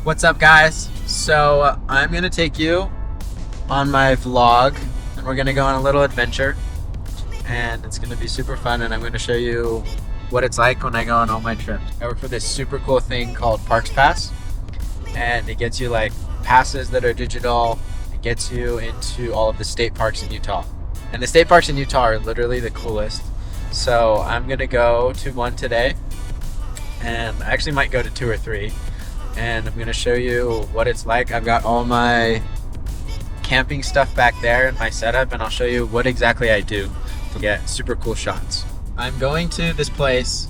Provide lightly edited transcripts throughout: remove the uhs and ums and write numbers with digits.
What's up, guys? So I'm gonna take you on my vlog and we're gonna go on a little adventure, and it's gonna be super fun, and I'm gonna show you what it's like when I go on all my trips. I work for this super cool thing called Parks Pass, and it gets you like passes that are digital. It gets you into all of the state parks in Utah, and the state parks in Utah are literally the coolest. So I'm gonna go to one today, and I actually might go to two or three, and I'm gonna show you what it's like. I've got all my camping stuff back there in my setup, and I'll show you what exactly I do to get super cool shots. I'm going to this place.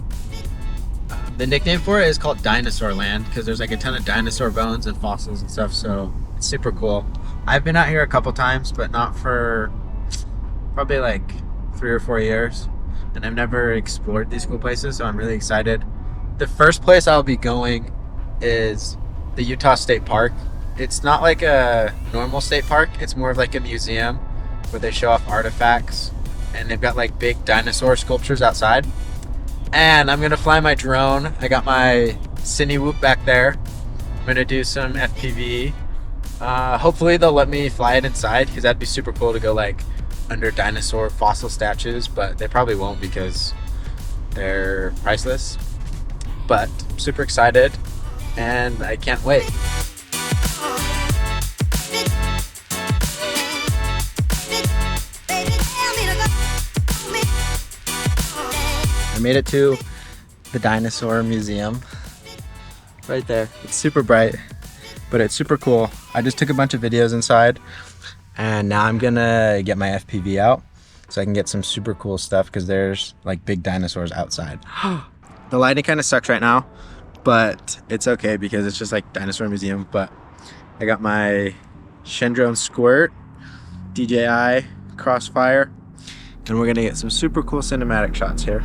The nickname for it is called Dinosaur Land because there's like a ton of dinosaur bones and fossils and stuff, so it's super cool. I've been out here a couple times, but not for probably like 3 or 4 years, and I've never explored these cool places, so I'm really excited. The first place I'll be going is the Utah State Park. It's not like a normal state park, it's more of like a museum where they show off artifacts, and they've got like big dinosaur sculptures outside. And I'm gonna fly my drone. I got my Cine Whoop back there. I'm gonna do some FPV. Hopefully they'll let me fly it inside because that'd be super cool to go like under dinosaur fossil statues, but they probably won't because they're priceless. But I'm super excited and I can't wait. I made it to the dinosaur museum right there. It's super bright, but it's super cool. I just took a bunch of videos inside, and now I'm gonna get my FPV out so I can get some super cool stuff because there's like big dinosaurs outside. The lighting kind of sucks right now, but it's okay because it's just like dinosaur museum. But I got my Shendrone Squirt, DJI Crossfire, and we're gonna get some super cool cinematic shots here.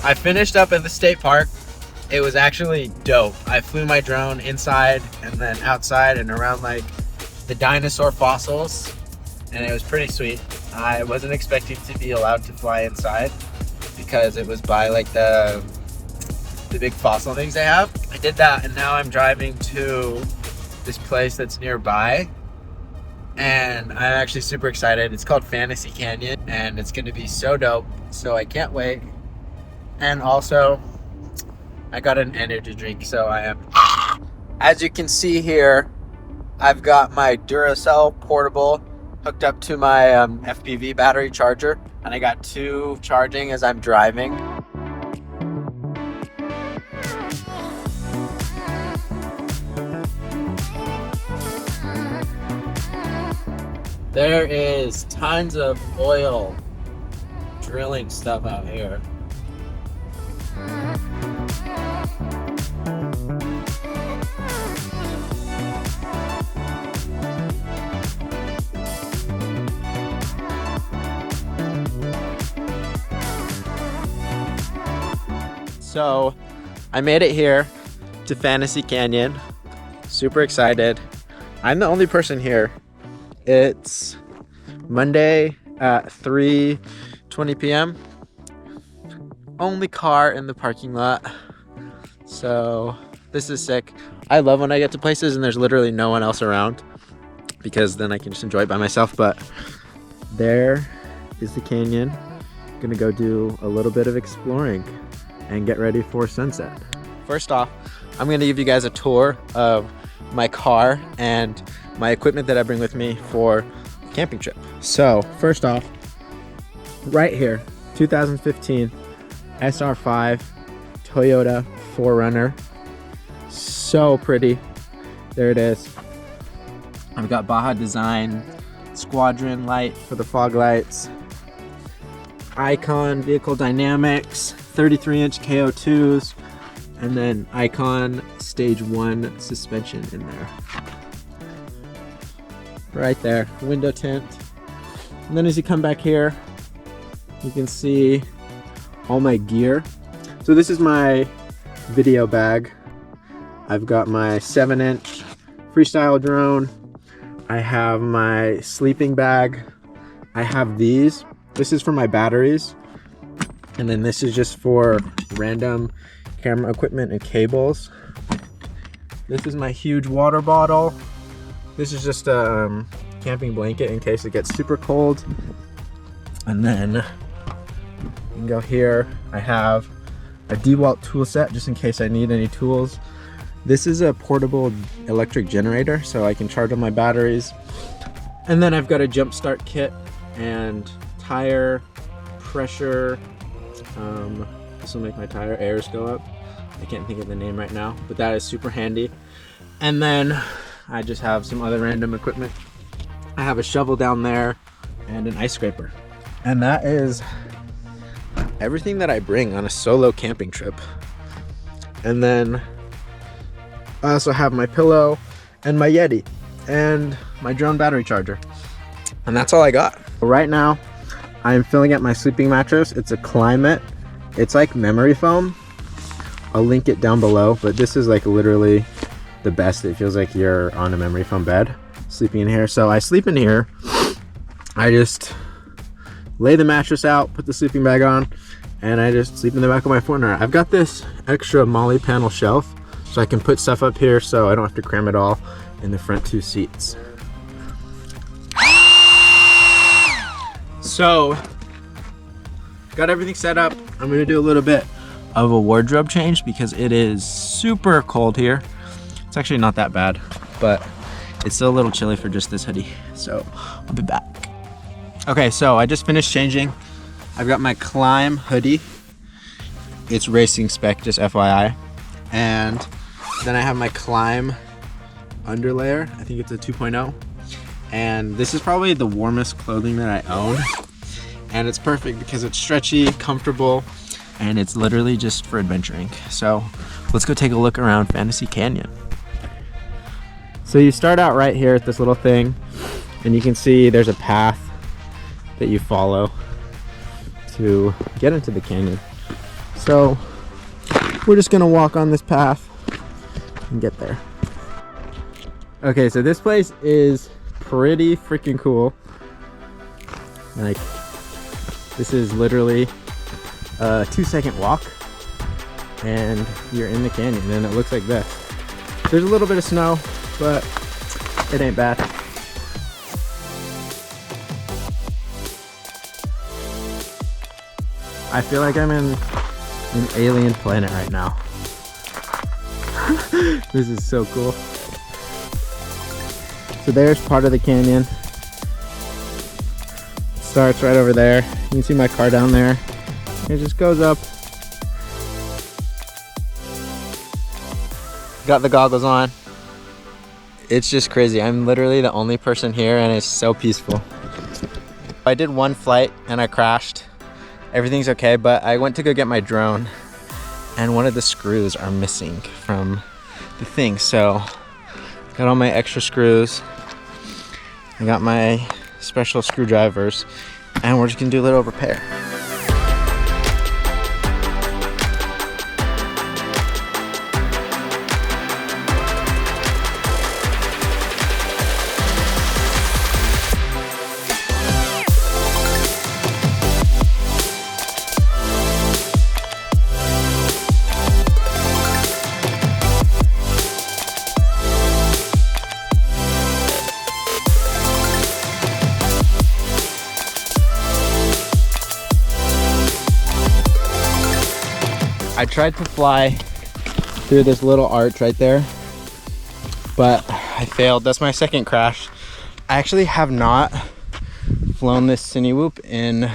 I finished up at the state park. It was actually dope. I flew my drone inside and then outside and around like the dinosaur fossils, and it was pretty sweet. I wasn't expecting to be allowed to fly inside because it was by like the big fossil things they have. I did that, and now I'm driving to this place that's nearby, and I'm actually super excited. It's called Fantasy Canyon, and it's gonna be so dope, so I can't wait. And also, I got an energy drink, so I am. As you can see here, I've got my Duracell portable hooked up to my FPV battery charger, and I got two charging as I'm driving. There is tons of oil drilling stuff out here. So I made it here to Fantasy Canyon. Super excited. I'm the only person here. It's Monday at 3:20 p.m. Only car in the parking lot. So this is sick. I love when I get to places and there's literally no one else around, because then I can just enjoy it by myself. But there is the canyon. Gonna go do a little bit of exploring and get ready for sunset. First off, I'm gonna give you guys a tour of my car and my equipment that I bring with me for a camping trip. So first off, right here, 2015 SR5 Toyota 4Runner. So pretty. There it is. I've got Baja Design Squadron light for the fog lights. Icon Vehicle Dynamics 33-inch KO2s, and then Icon Stage 1 suspension in there. Right there, window tint. And then as you come back here, you can see all my gear. So this is my video bag. I've got my 7-inch freestyle drone. I have my sleeping bag. I have these. This is for my batteries. And then this is just for random camera equipment and cables. This is my huge water bottle. This is just a camping blanket in case it gets super cold. And then you can go here. I have a DeWalt tool set just in case I need any tools. This is a portable electric generator, so I can charge all my batteries. And then I've got a jump start kit and tire pressure. This will make my tire airs go up. I can't think of the name right now, but that is super handy. And then I just have some other random equipment. I have a shovel down there and an ice scraper. And that is everything that I bring on a solo camping trip. And then I also have my pillow and my Yeti and my drone battery charger. And that's all I got. Right now, I'm filling up my sleeping mattress. It's a Climate. It's like memory foam. I'll link it down below, but this is like literally the best. It feels like you're on a memory foam bed sleeping in here. So I sleep in here. I just lay the mattress out, put the sleeping bag on, and I just sleep in the back of my Fortnite. I've got this extra Molly panel shelf, so I can put stuff up here so I don't have to cram it all in the front 2 seats. So, got everything set up. I'm gonna do a little bit of a wardrobe change because it is super cold here. It's actually not that bad, but it's still a little chilly for just this hoodie. So, I'll be back. Okay, so I just finished changing. I've got my Climb hoodie. It's racing spec, just FYI. And then I have my Climb underlayer. I think it's a 2.0. And this is probably the warmest clothing that I own. And it's perfect because it's stretchy, comfortable, and it's literally just for adventuring. So let's go take a look around Fantasy Canyon. So you start out right here at this little thing, and you can see there's a path that you follow to get into the canyon. So we're just gonna walk on this path and get there. Okay, so this place is pretty freaking cool. Like, this is literally a 2-second walk and you're in the canyon, and it looks like this. There's a little bit of snow, but it ain't bad. I feel like I'm in an alien planet right now. This is so cool. So there's part of the canyon. It starts right over there. You can see my car down there. It just goes up. Got the goggles on. It's just crazy. I'm literally the only person here and it's so peaceful. I did one flight and I crashed. Everything's okay, but I went to go get my drone and one of the screws are missing from the thing. So got all my extra screws. I got my special screwdrivers and we're just gonna do a little repair. I tried to fly through this little arch right there, but I failed. That's my second crash. I actually have not flown this Cine Whoop in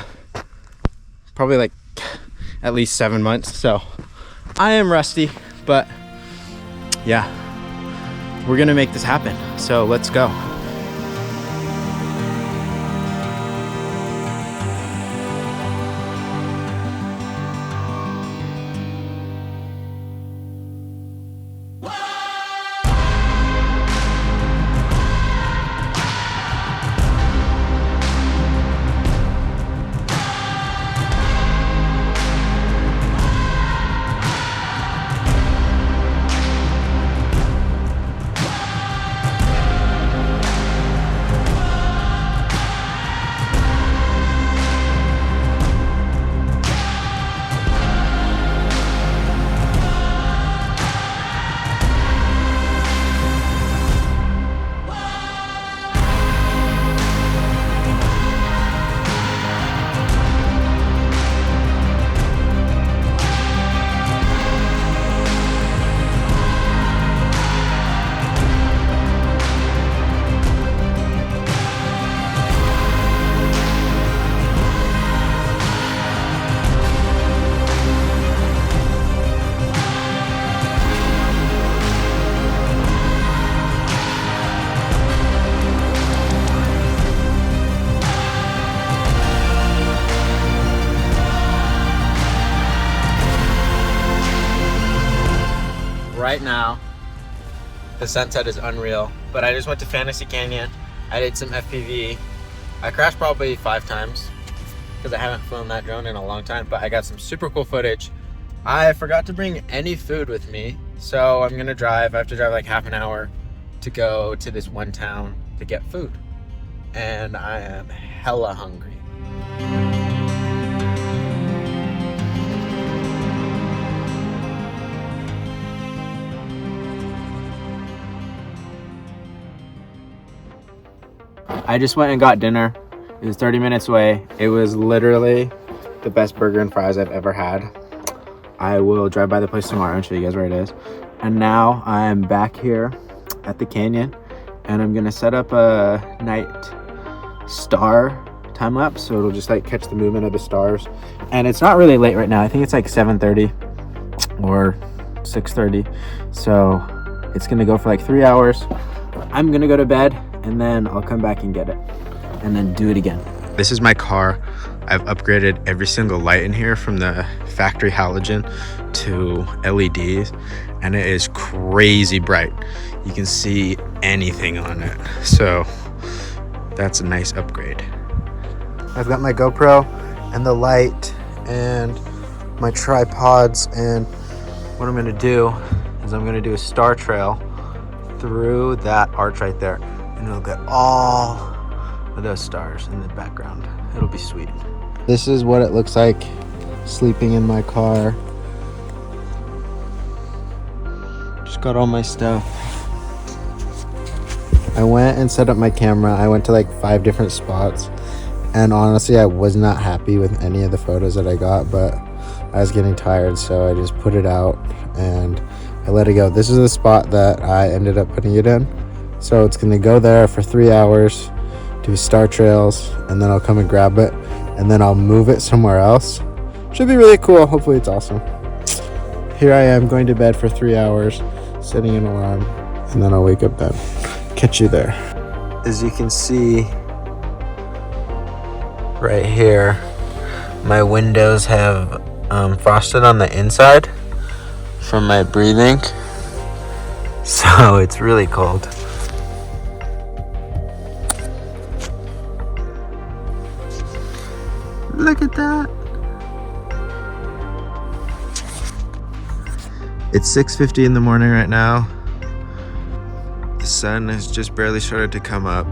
probably like at least 7 months, so I am rusty, but yeah, we're gonna make this happen. So let's go. Right now, the sunset is unreal, but I just went to Fantasy Canyon. I did some FPV. I crashed probably 5 times because I haven't flown that drone in a long time, but I got some super cool footage. I forgot to bring any food with me, so I'm gonna drive. I have to drive like half an hour to go to this one town to get food, and I am hella hungry. I just went and got dinner. It was 30 minutes away. It was literally the best burger and fries I've ever had. I will drive by the place tomorrow and show you guys where it is. And now I'm back here at the canyon, and I'm gonna set up a night star time lapse, so it'll just like catch the movement of the stars. And it's not really late right now. I think it's like 7:30 or 6:30. So it's gonna go for like 3 hours. I'm gonna go to bed, and then I'll come back and get it and then do it again. This is my car. I've upgraded every single light in here from the factory halogen to LEDs, and it is crazy bright. You can see anything on it, so that's a nice upgrade. I've got my GoPro and the light and my tripods, and what I'm gonna do is I'm gonna do a star trail through that arch right there, and it'll get all of those stars in the background. It'll be sweet. This is what it looks like sleeping in my car. Just got all my stuff. I went and set up my camera. I went to like 5 different spots, and honestly I was not happy with any of the photos that I got, but I was getting tired, so I just put it out and I let it go. This is the spot that I ended up putting it in. So it's gonna go there for 3 hours, do star trails, and then I'll come and grab it, and then I'll move it somewhere else. Should be really cool. Hopefully it's awesome. Here I am going to bed for 3 hours, setting an alarm, and then I'll wake up then. Catch you there. As you can see right here, my windows have frosted on the inside from my breathing, so it's really cold. Look at that. It's 6:50 in the morning right now. The sun has just barely started to come up.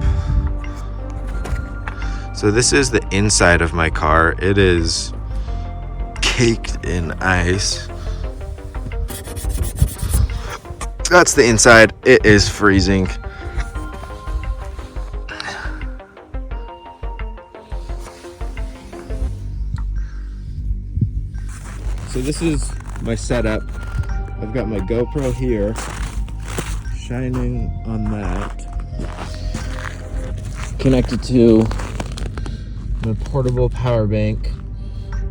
So this is the inside of my car. It is caked in ice. That's the inside. It is freezing. So this is my setup. I've got my GoPro here, shining on that, connected to my portable power bank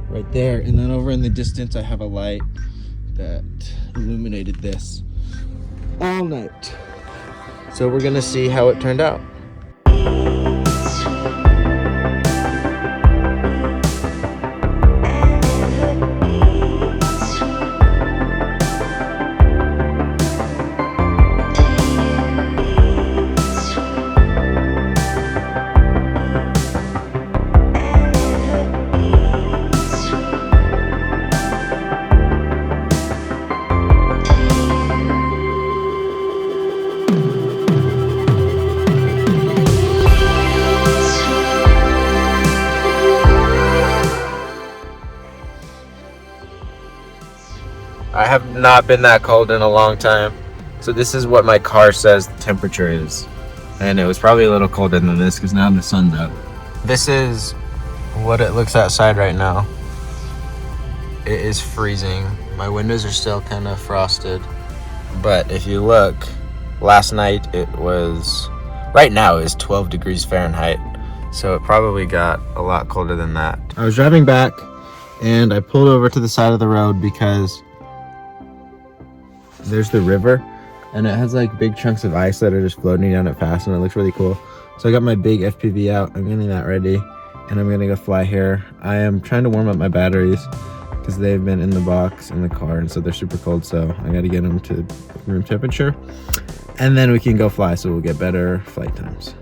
right there, and then over in the distance I have a light that illuminated this all night. So we're gonna see how it turned out. I have not been that cold in a long time. So this is what my car says the temperature is. And it was probably a little colder than this because now the sun's out. This is what it looks outside right now. It is freezing. My windows are still kind of frosted. But if you look, last night it was, right now it's 12 degrees Fahrenheit. So it probably got a lot colder than that. I was driving back and I pulled over to the side of the road because there's the river and it has like big chunks of ice that are just floating down it fast, and it looks really cool. So I got my big FPV out. I'm getting that ready and I'm gonna go fly here. I am trying to warm up my batteries because they've been in the box in the car, and so they're super cold, so I got to get them to room temperature and then we can go fly, so we'll get better flight times.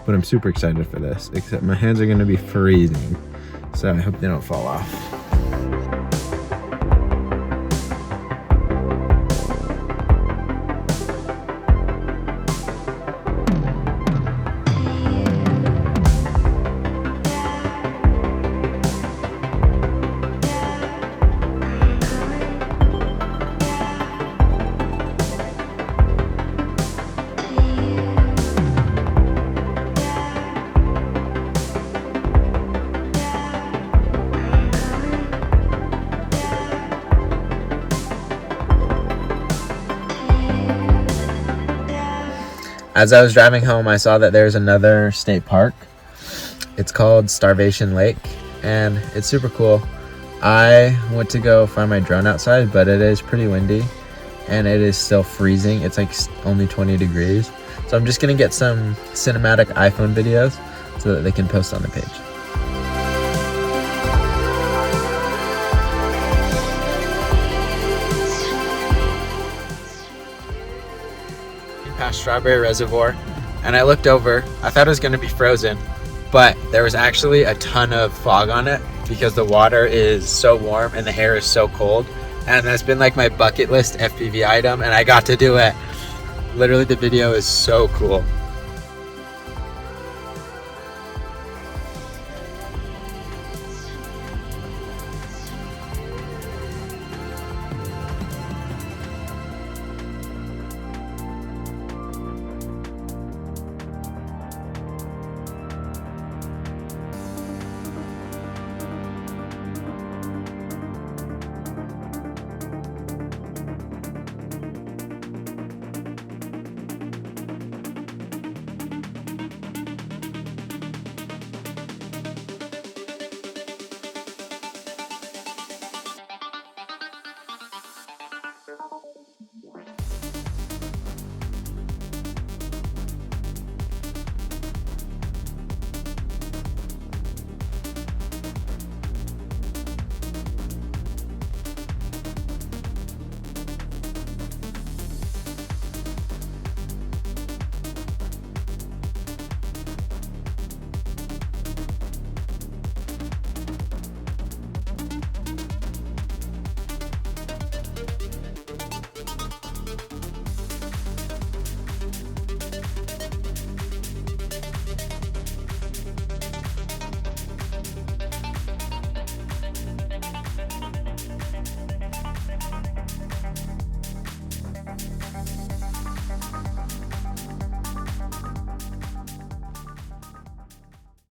But I'm super excited for this, except my hands are going to be freezing, so I hope they don't fall off. As I was driving home, I saw that there's another state park. It's called Starvation Lake, and it's super cool. I went to go fly my drone outside, but it is pretty windy, and it is still freezing. It's like only 20 degrees. So I'm just gonna get some cinematic iPhone videos so that they can post on the page. Past Strawberry Reservoir, and I looked over. I thought it was going to be frozen, but there was actually a ton of fog on it because the water is so warm and the air is so cold. And that's been like my bucket list FPV item, and I got to do it. Literally, the video is so cool.